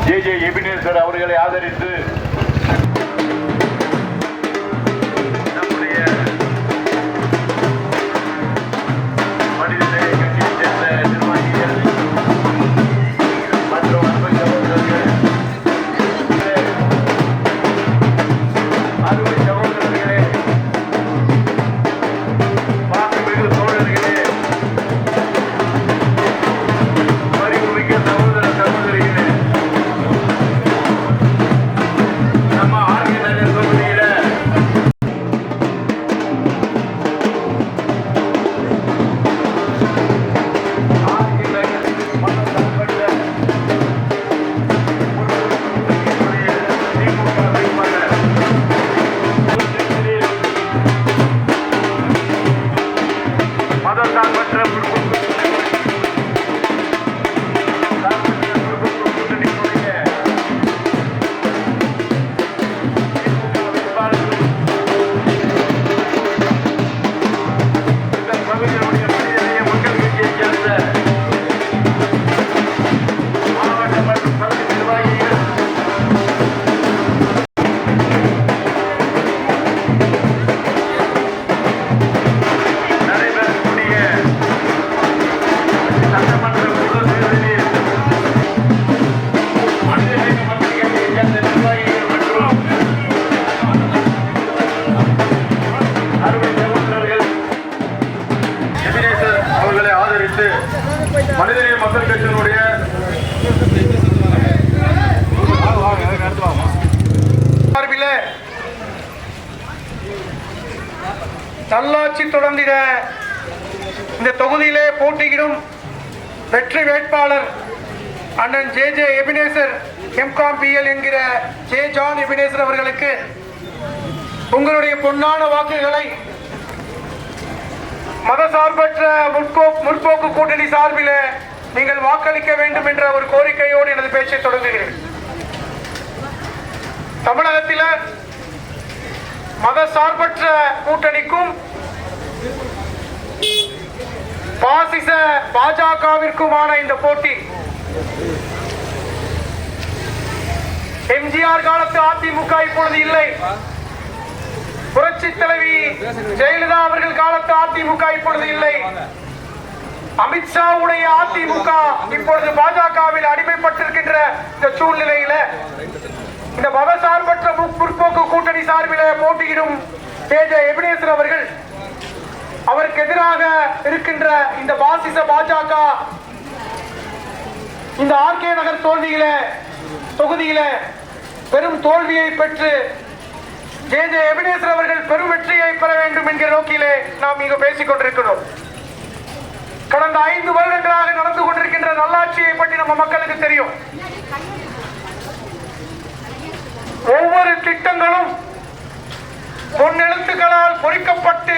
J Ebenezer அவர்களை ஆதரித்து நம்முடைய மனிதநேய கட்சியைச் சேர்ந்த நிர்வாகிகள் மற்றும் அன்பு சகோதரர்கள், அருமை சகோதரர்களே, மாண்புமிகு தோழர்களே, மதிப்புமிக்க சகோதர சகோதரிகளே, நம்ம ஆர்கே நகர் தொகுதியில ஆர்கே நகர் மதசார்பற்ற திமுக வேட்பாளர் மதசார்பற்ற கூட்டணியினுடைய இந்த பகுதியினுடைய மனிதநேய மக்கள் கட்சியைச் சேர்ந்த மாவட்ட மற்றும் பகுதி நிர்வாகிகள், நடைபெறக்கூடிய சட்டமன்ற பொது தேர்தலில் மனிதநேய மக்கள் கட்சியைச் சேர்ந்த நிர்வாகிகள் மற்றும் அருமை சகோதரர்கள் எபினேசர் அவர்களை ஆதரித்து மனிதநேய மக்கள் கட்சியினுடைய சார்பிலே நல்லாட்சி தொடர்ந்திட இந்த தொகுதியிலே போட்டியிடும் வெற்றி வேட்பாளர் அண்ணன் ஜே எபினேசர் எம்காம் பிஎல் என்கிற ஜான் எபினேசர் அவர்களுக்கு உங்களுடைய பொன்னான வாக்குகளை மதசார்பற்ற முற்போக்கு கூட்டணி சார்பில் நீங்கள் வாக்களிக்க வேண்டும் என்ற ஒரு கோரிக்கையோடு எனது பேச்சை தொடங்குகிறேன். தமிழகத்தில் மதசார்பற்ற கூட்டணிக்கும் பாசிச பாஜகவிற்குமான இந்த போட்டி எம்ஜிஆர் காலத்து அதிமுக இப்பொழுது இல்லை. புரட்சி தலைவி ஜெயலலிதா அவர்கள் காலத்து அதிமுக இப்பொழுது இல்லை. அமித்ஷா உடைய அதிமுக இப்பொழுது பாஜகவில் அடிமைப்பட்டிருக்கின்ற இந்த சூழ்நிலையில இந்த மதசார்பற்ற முற்போக்கு கூட்டணி சார்பில் போட்டியிடும் ஜே எபினேசர் அவர்கள் அவருக்கு எதிராக இருக்கின்ற இந்த பாசிச பாஜக இந்த ஆர்கே நகர் தொகுதியில பெரும் தோல்வியை பெற்று ஜே எபினேசர் அவர்கள் பெரும் வெற்றியை பெற வேண்டும் என்கிற நோக்கிலே நாம் இங்கு பேசிக் கொண்டிருக்கிறோம். கடந்த 5 வருடங்களாக நடந்து கொண்டிருக்கின்ற நல்லாட்சியை பற்றி நம்ம மக்களுக்கு தெரியும். ஒவ்வொரு திட்டங்களும் பொன்னெழுத்துக்களால் பொறிக்கப்பட்டு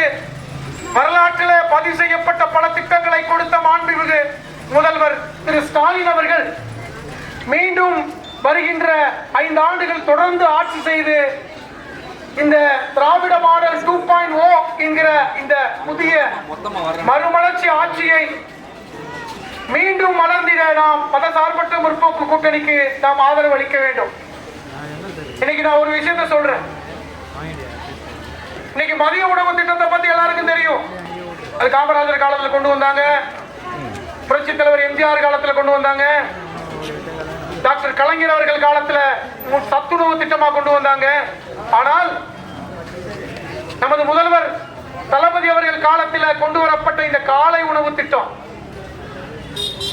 வரலாற்றில் பதிவு செய்யப்பட்ட பல திட்டங்களை கொடுத்த மாண்புமிகு முதல்வர் திரு ஸ்டாலின் அவர்கள் மீண்டும் வருகின்ற 5 ஆண்டுகள் தொடர்ந்து ஆட்சி செய்து இந்த திராவிட மாடல் 2.0 என்கிற இந்த புதிய மறுமலர்ச்சி ஆட்சியை மீண்டும் மலர்ந்திட நாம் மதசார்பற்ற முற்போக்கு கூட்டணிக்கு நாம் ஆதரவு அளிக்க வேண்டும். இன்னைக்கு நான் ஒரு விஷயத்தை சொல்றேன். இன்னைக்கு மதிய உணவு திட்டத்தை பத்தி எல்லாருக்கும் தெரியும். அது காமராஜர் காலத்தில் கொண்டு வந்தாங்க, புரட்சி தலைவர் எம்ஜிஆர் காலத்தில் கொண்டு வந்தாங்க, டாக்டர் கலைஞர் அவர்கள் காலத்தில் சத்துணவு திட்டமா கொண்டு வந்தாங்க. ஆனால் நமது முதல்வர் தளபதி அவர்கள் காலத்தில் கொண்டு வரப்பட்ட இந்த காலை உணவு திட்டம்,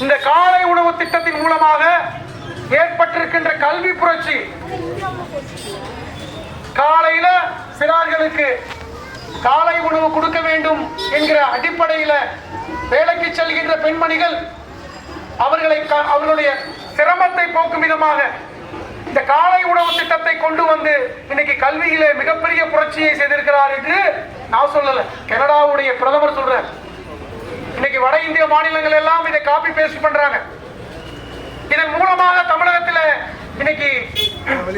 இந்த காலை உணவு திட்டத்தின் மூலமாக ஏற்பட்டிருக்கின்ற கல்வி புரட்சி, காலையில சிறார்களுக்கு காலை உணவு கொடுக்க வேண்டும் என்கிற அடிப்படையில் வேலைக்கு செல்கின்ற பெண்மணிகள் அவர்களுடைய சிரமத்தை போக்கும் விதமாக இந்த காலை உணவு திட்டத்தை கொண்டு வந்து இன்னைக்கு கல்வியிலே மிகப்பெரிய புரட்சியை செய்திருக்கிறார் என்று நான் சொல்லல, கனடாவுடைய பிரதமர் சொல்றார். இன்னைக்கு வட இந்திய மாநிலங்கள் எல்லாம் இதை காப்பி பேஸ்ட் பண்றாங்க. இதன் மூலமாக தமிழகத்தில் இன்னைக்கு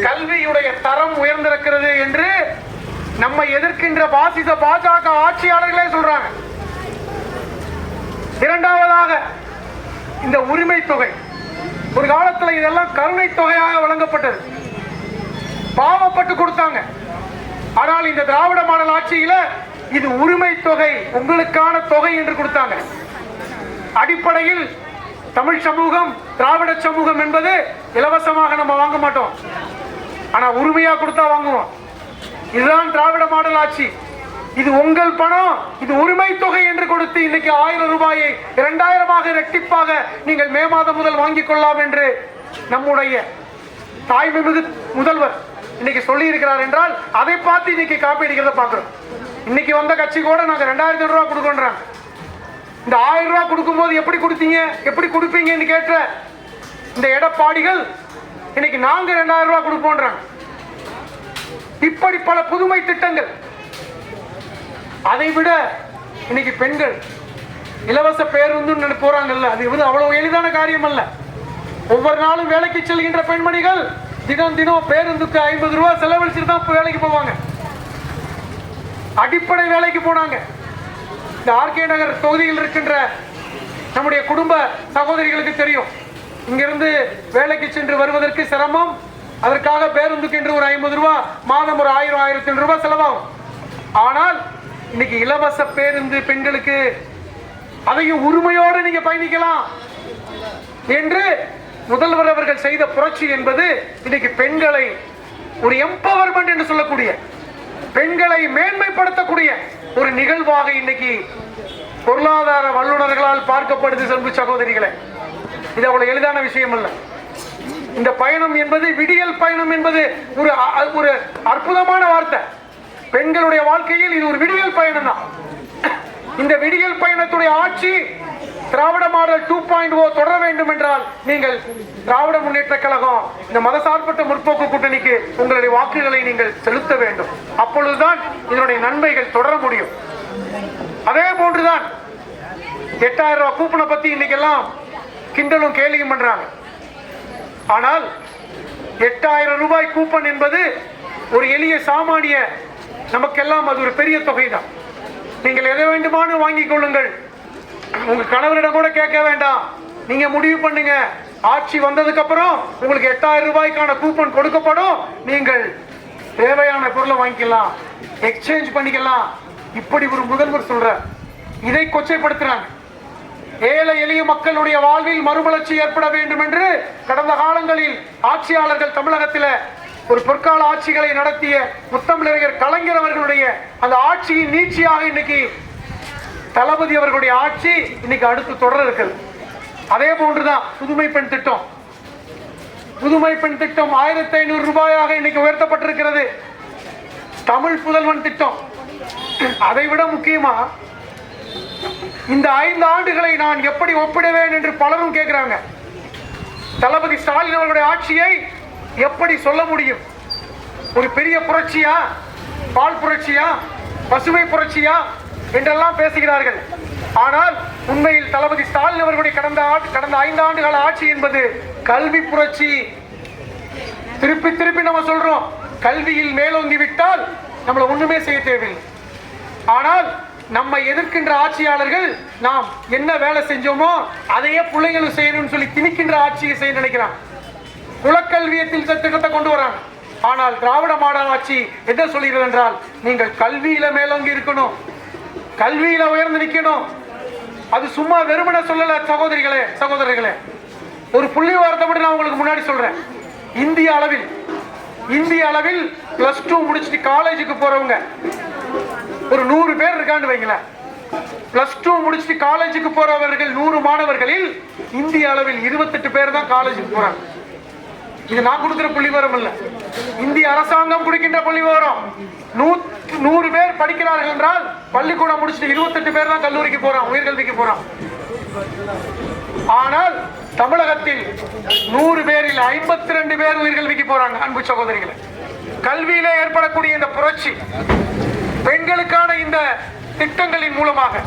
கல்வியுடைய தரம் உயர்ந்திருக்கிறது என்று நம்ம எதிர்க்கின்ற பாசிச பாஜக ஆட்சியாளர்களே சொல்றாங்க. இரண்டாவதாக இந்த உரிமை தொகை ஒரு காலத்துல இதெல்லாம் கருணை தொகையாக வழங்கப்பட்டது, பாவப்பட்டு கொடுத்தாங்க. ஆனால் இந்த திராவிட மாடல் ஆட்சியில இது உரிமை தொகை, உங்களுக்கான தொகை என்று கொடுத்தாங்க. அடிப்படையில் தமிழ் சமூகம், திராவிட சமூகம் என்பது இலவசமாக நம்ம வாங்க மாட்டோம், ஆனா உரிமையா கொடுத்தா வாங்குவோம். இதுதான் திராவிட மாடல் ஆட்சி. இது உங்கள் பணம், இது உரிமை தொகை என்று கொடுத்து இன்னைக்கு 1000 ரூபாயை 2000 இரட்டிப்பாக நீங்கள் மே மாதம் முதல் வாங்கிக் கொள்ளலாம் என்று நம்முடைய தாய்மிகு முதல்வர் இன்னைக்கு சொல்லி இருக்கிறார் என்றால் அதை பார்த்து இன்னைக்கு காப்பி அடிக்கிறத பாக்குறோம். இன்னைக்கு வந்த கட்சி கூட நாங்க 2000 ரூபாய் கொடுக்கறாங்க. இந்த 1000 ரூபாய் கொடுக்கும் போது எப்படி கொடுத்தீங்க, எப்படி கொடுப்பீங்கன்னு கேட்ட இந்த எடப்பாடிகள் இன்னைக்கு நாங்க 2000 ரூபாய் கொடுப்போம்ன்றாங்க. இப்படி பல புதுமை திட்டங்கள். அதை விட இன்னைக்கு பெண்கள் இலவச பேருந்து போறாங்கல்ல, அது அவ்வளவு எளிதான காரியம் அல்ல. ஒவ்வொரு நாளும் வேலைக்கு செல்கின்ற பெண்மணிகள் தினம் தினம் பேருந்துக்கு 50 ரூபாய் செலவழிச்சுட்டு தான் வேலைக்கு போவாங்க. அடிப்படை வேலைக்கு போனாங்க. இந்த ஆர்கே நகர் தொகுதியில் இருக்கின்ற நம்முடைய குடும்ப சகோதரிகளுக்கு தெரியும், இங்கிருந்து வேலைக்கு சென்று வருவதற்கு சிரமம். அதற்காக பேருந்துக்கு என்று ஒரு 50 ரூபாய், மாதம் ஒரு 1000 1500 ரூபாய் செலவாகும். ஆனால் இன்னைக்கு இலவச பேருந்து பெண்களுக்கு, அதையும் உரிமையோடு நீங்க பயணிக்கலாம் என்று முதல்வர் அவர்கள் செய்த புரட்சி என்பது இன்னைக்கு பெண்களை ஒரு எம்பவர்மெண்ட் என்று சொல்லக்கூடிய, பெண்களை மேன்மைப்படுத்தக்கூடிய ஒரு நிகழ்வாக இன்னைக்கு பொருளாதார வல்லுநர்களால் பார்க்கப்படுது. அன்பு சகோதரிகளே, இது அவ்வளவு எளிதான விஷயம் அல்ல. இந்த பயணம் என்பது, விடியல் பயணம் என்பது ஒரு அற்புதமான வார்த்தை. பெண்களுடைய வாழ்க்கையில் இது ஒரு விடியல் பயணம் தான். இந்த விடியல் பயணத்துடைய ஆட்சி திராவிட மாடல் 2.0 தொடர வேண்டும் என்றால் நீங்கள் திராவிட முன்னேற்ற கழகம், இந்த மதசார்பற்ற முற்போக்கு கூட்டணிக்கு உங்களுடைய வாக்குகளை நீங்கள் செலுத்த வேண்டும். அப்பொழுதுதான் இதனுடைய நன்மைகள் தொடர முடியும். அதே போன்றுதான் 8000 ரூபாய் கூப்பனை பத்தி இன்னைக்கு எல்லாம் கிண்டலும் கேலியும் பண்றாங்க. ஆனால் 8000 ரூபாய் கூப்பன் என்பது ஒரு எளிய சாமானிய நமக்கெல்லாம் அது ஒரு பெரிய தொகை தான். நீங்கள் எதை வேண்டுமானு வாங்கிக் கொள்ளுங்கள், உங்க கணவரிடம் கூட கேட்க வேண்டாம், நீங்க முடிவு பண்ணுங்க. ஆட்சி வந்ததுக்கு அப்புறம் உங்களுக்கு 8000 ரூபாய்க்கான கூப்பன் கொடுக்கப்படும், நீங்கள் தேவையான பொருளை வாங்கிக்கலாம், எக்ஸ்சேஞ்ச் பண்ணிக்கலாம். இப்படி ஒரு முதல்வர் சொல்ற, இதை கொச்சைப்படுத்துறாங்க. ஏழை எளிய மக்களுடைய வாழ்வில் மறுமலர்ச்சி ஏற்பட வேண்டும் என்று கடந்த காலங்களில் ஆட்சியாளர்கள் தமிழகத்தில் ஒரு பொற்கால ஆட்சிகளை நடத்திய முத்தமிழறிஞர் கலைஞர் அவர்களுடைய அந்த ஆட்சியின் நீட்சியாக இன்னைக்கு தளபதி அவர்களுடைய ஆட்சி இன்னைக்கு அடுத்து தொடர இருக்கிறது. அதே போன்றுதான் புதுமை பெண் திட்டம். புதுமை பெண் திட்டம் 1500 ரூபாயாக இன்னைக்கு உயர்த்தப்பட்டிருக்கிறது. தமிழ் புதல்வன் திட்டம். அதை விட முக்கியமா இந்த 5 ஆண்டுகளை நான் எப்படி ஒப்பிடுவேன் என்று பலரும் கேட்கிறாங்க. தளபதி ஸ்டாலின் அவர்களுடைய ஆட்சியை எப்படி சொல்ல முடியும்? ஒரு பெரிய புரட்சியா, பால் புரட்சியா, பசுமை புரட்சியா என்றெல்லாம் பேசுகிறார்கள். ஆனால் உண்மையில் தளபதி ஸ்டாலின் அவர்களுடைய கடந்த 5 ஆண்டுகால ஆட்சி என்பது கல்வி புரட்சி. திருப்பி திருப்பி நம்ம சொல்றோம், கல்வியில் மேலோங்கி விட்டால் நம்மள ஒண்ணுமே செய்ய தேவையில்லை. ஆனால் நம்ம எதிர்க்கின்ற ஆட்சியாளர்கள் நாம் என்ன வேலை செஞ்சோமோ அதையே பிள்ளைகளும் செய்யணும்னு சொல்லி திணிக்கின்ற ஆட்சியை செய்ய நினைக்கிறாங்க. குலக்கல்வியத்தில் திட்டத்தை கொண்டு வராங்க. ஆனால் திராவிட மாடல் ஆட்சி என்ன சொல்கிறது என்றால், நீங்கள் கல்வியில மேலோங்கி இருக்கணும், கல்வியில உயர்ந்து நிற்கணும். அது சும்மா வெறுமன சொல்லல சகோதரிகளே, சகோதரர்களே. ஒரு புள்ளி வார்த்தை மட்டும் நான் உங்களுக்கு முன்னாடி சொல்றேன். இந்திய அளவில் +2 முடிச்சுட்டு காலேஜுக்கு போறவங்க ஒரு 100 பேர் இருக்கான்னு வைங்களேன். +2 முடிச்சுட்டு காலேஜுக்கு போறவர்கள் 100 மாணவர்களில் இந்திய அளவில் 28 பேர் தான் காலேஜுக்கு போறாங்க. இது நான் கொடுக்கிற புள்ளி விவரம் இல்ல, இந்திய அரசாங்கம் கொடுக்கின்ற புள்ளி விவரம். 100 பேர் படிக்கிறார்கள் என்றால் பள்ளிக்கூடம் முடிச்சுட்டு 28 பேர் தான் கல்லூரிக்கு போறான், உயர்கல்விக்கு போறான். ஆனால் தமிழகத்தில் 100 பேரில் 52 பேர் உயர்கல்விக்கு போறாங்க. அன்பு சகோதரிகளை, கல்வியில ஏற்படக்கூடிய இந்த புரட்சி, பெண்களுக்கான இந்த திட்டங்களின் மூலமாக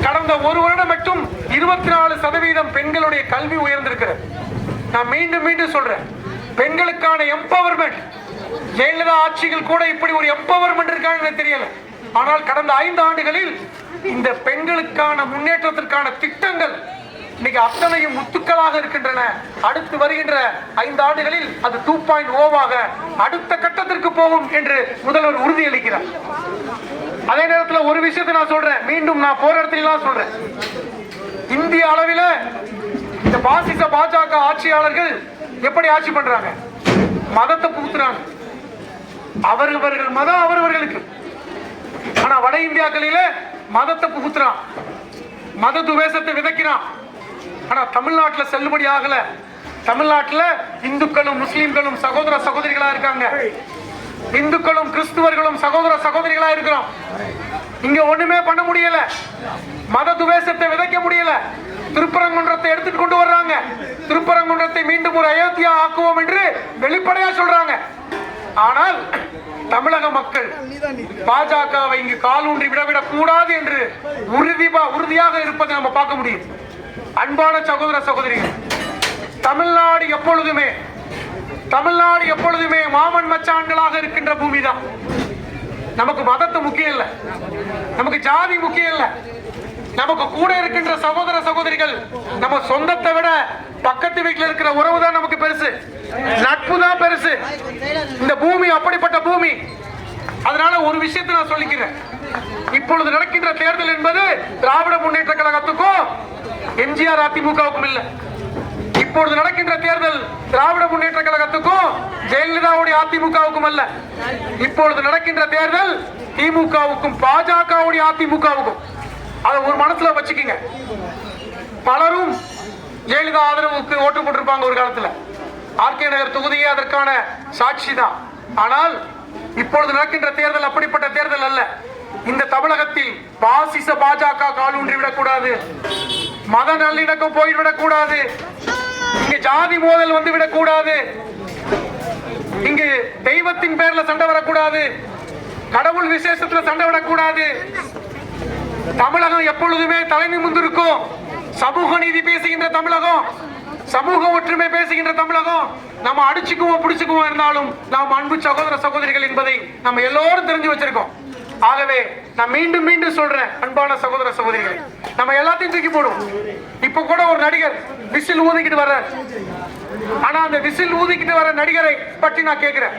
கடந்த ஒரு வருடம் மட்டும் 24% பெண்களுடைய கல்வி உயர்ந்திருக்கிறது. நான் மீண்டும் மீண்டும் சொல்றேன், பெண்களுக்கான எம்பவர்மெண்ட். ஜெயலலிதா ஆட்சிகள் கூட இப்படி ஒரு எம்பவர்மெண்ட் இருக்கான்னு தெரியல. ஆனால் கடந்த 5 ஆண்டுகளில் இந்த பெண்களுக்கான முன்னேற்றத்திற்கான திட்டங்கள் இன்னைக்கு அத்தனையும் முத்துக்களாக இருக்கின்றன. அடுத்து வருகின்ற 5 ஆண்டுகளில் அது 2.0 அடுத்த கட்டத்திற்கு போகும் என்று முதல்வர் உறுதியளிக்கிறார். அதே நேரத்தில் ஒரு விஷயத்தை நான் சொல்றேன், மீண்டும் நான் போற இடத்துல சொல்றேன், இந்திய அளவில் இந்த பாசிச பாஜக ஆட்சியாளர்கள் எப்படி ஆட்சி பண்றாங்க? மதத்தை புகுத்துறாங்க. அவர்கள் மதம் அவர்களுக்கு. ஆனா வட இந்தியாக்களில மதத்தை புகுத்துறான், மத துவேஷத்தை விதைக்கிறான். ஆனா தமிழ்நாட்டில் செல்லுபடி ஆகல. தமிழ்நாட்டில் இந்துக்களும் முஸ்லிம்களும் சகோதர சகோதரிகளா இருக்காங்க. இந்துக்களும் கிறிஸ்துவர்களும் சகோதர சகோதரிகளா இருக்கிறோம். இங்க ஒண்ணுமே பண்ண முடியல. மத துவேஷத்தை விதைக்க முடியல. திருப்பரங்குன்றத்தை எடுத்துட்டு கொண்டு வர்றாங்க. திருப்பரங்குன்றத்தை மீண்டும் ஒரு அயோத்தியா ஆக்குவோம் என்று வெளிப்படையா சொல்றாங்க. ஆனால் தமிழக மக்கள் பாஜகவை இங்கு காலூன்றி விடவிடக் கூடாது என்று உறுதியாக இருப்பதை நம்ம பார்க்க முடியும். அன்பான சகோதர சகோதரிகள், தமிழ்நாடு எப்பொழுதுமே மாமன் மச்சான்களாக இருக்கின்ற பூமி தான். நமக்கு மதத்து முக்கியம் இல்ல, நமக்கு ஜாதி முக்கியம் இல்ல. நமக்கு கூட இருக்கின்ற சகோதர சகோதரிகள், நம்ம சொந்தத்தை விட பக்கத்து வீட்டில் இருக்கிற உறவு தான் நமக்கு பெருசு, நட்பு தான் பெருசு. இந்த பூமி அப்படிப்பட்ட பூமி. அதனால ஒரு விஷயத்தை நான் சொல்லிக்கிறேன், இப்பொழுது நடக்கின்ற தேர்தல் என்பது திராவிட முன்னேற்ற கழகத்துக்கும் எம்ஜிஆர் அதிமுகவுக்கும் இல்ல. இப்பொழுது நடக்கின்ற தேர்தல் திராவிட முன்னேற்ற கழகத்துக்கும் ஜெயலலிதாவுடைய அதிமுகவுக்கும் அல்ல. இப்பொழுது நடக்கின்ற தேர்தல் திமுகவுக்கும் பாஜகவுடைய அதிமுகவுக்கும். அதை ஒரு மனசுல வச்சுக்கீங்க. பலரும் ஜெயலலிதா ஆதரவுக்கு ஓட்டு போட்டிருப்பாங்க ஒரு காலத்துல. ஆர்கே நகர் தொகுதியே அதற்கான சாட்சி தான். ஆனால் இப்பொழுது நடக்கின்ற தேர்தல் அப்படிப்பட்ட தேர்தல் அல்ல. இந்த தமிழகத்தில் பாசிச பாஜக காலூன்றி விடக்கூடாது, மத நல்லிணக்கம் போய்விடக் கூடாது, இங்கு ஜாதி மோதல் வந்து விடக்கூடாது, இங்கு தெய்வத்தின் பேர்ல சண்டை வரக்கூடாது, கடவுள் விசேஷத்துல சண்டை விடக்கூடாது. தமிழகம் எப்பொழுதுமே தலை நிமிர்ந்திருக்கும். சமூக நீதி பேசுகின்ற தமிழகம், சமூக ஒற்றுமை பேசுகின்ற தமிழகம். நம்ம அடிச்சுக்குவோம் பிடிச்சுக்குவோம் இருந்தாலும் நாம் அன்பு சகோதர சகோதரிகள் என்பதை நம்ம எல்லோரும் தெரிஞ்சு வச்சிருக்கோம். ஆகவே நான் மீண்டும் மீண்டும் சொல்றேன், அன்பான சகோதர சகோதரிகள், நம்ம எல்லாத்தையும் தூக்கி போடும். இப்ப கூட ஒரு நடிகர் விசில் ஊதிக்கிட்டு வர்ற, ஆனா அந்த விசில் ஊதிக்கிட்டு வர நடிகரை பற்றி நான் கேட்கிறேன்,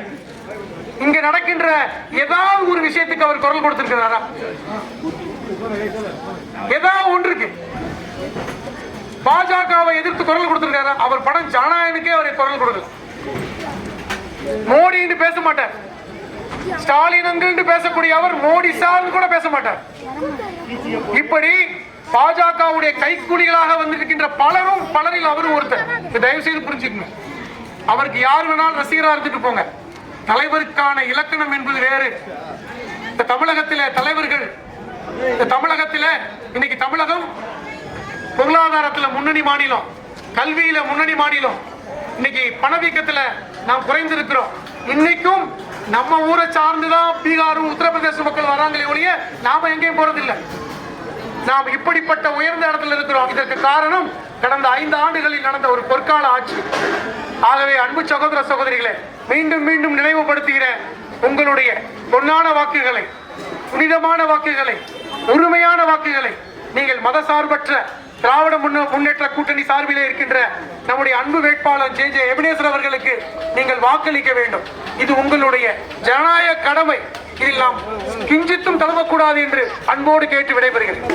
இங்க நடக்கின்ற ஏதாவது ஒரு விஷயத்துக்கு அவர் குரல் கொடுத்திருக்கிறாரா? ஏதாவது ஒன்றுக்கு பாஜகவை எதிர்த்து குரல் கொடுத்திருக்காரா? அவர் படம் ஜனநாயகனுக்கே அவர் குரல் கொடுக்கல. மோடி பேச மாட்டார், ஸ்டாலின் என்று பேசக்கூடிய அவர் மோடி சார் கூட பேச மாட்டார். இப்படி பாஜகவுடைய கைக்கூலிகளாக வந்திருக்கின்ற பலரில் அவரும் ஒருத்தர். தயவு செய்து புரிஞ்சுக்கங்க. அவருக்கு யார் வேணாலும் ரசிகராக இருந்துட்டு போங்க. தலைவருக்கான இலக்கணம் என்பது வேறு. இந்த தமிழகத்திலே தலைவர்கள், இந்த தமிழகத்திலே இன்னைக்கு தமிழகம் பொருளாதாரத்தில் முன்னணி மாநிலம், கல்வியில முன்னணி மாநிலம். இன்னைக்கு பணவீக்கத்தில் நாம் குறைந்திருக்கிறோம். இன்னைக்கும் நம்ம ஊரை சார்ந்துதான் பீகாரும் உத்தரப்பிரதேச மக்கள் வராங்களே ஒழிய நாம எங்கேயும் போறதில்லை. நாம் இப்படிப்பட்ட உயர்ந்த இடத்துல இருக்கிறோம். இதற்கு காரணம் கடந்த 5 ஆண்டுகளில் நடந்த ஒரு பொற்கால ஆட்சி. ஆகவே அன்பு சகோதர சகோதரிகளை மீண்டும் மீண்டும் நினைவுபடுத்துகிற உங்களுடைய பொன்னான வாக்குகளை, புனிதமான வாக்குகளை, உரிமையான வாக்குகளை நீங்கள் மதசார்பற்ற திராவிட முன்னேற்ற கூட்டணி சார்பிலே இருக்கின்ற நம்முடைய அன்பு வேட்பாளர் ஜே எபினேசர் அவர்களுக்கு நீங்கள் வாக்களிக்க வேண்டும். இது உங்களுடைய ஜனநாயக கடமை. இதில் நாம் கிஞ்சித்தும் தழுவக்கூடாது என்று அன்போடு கேட்டு விடைபெறுகிறேன்.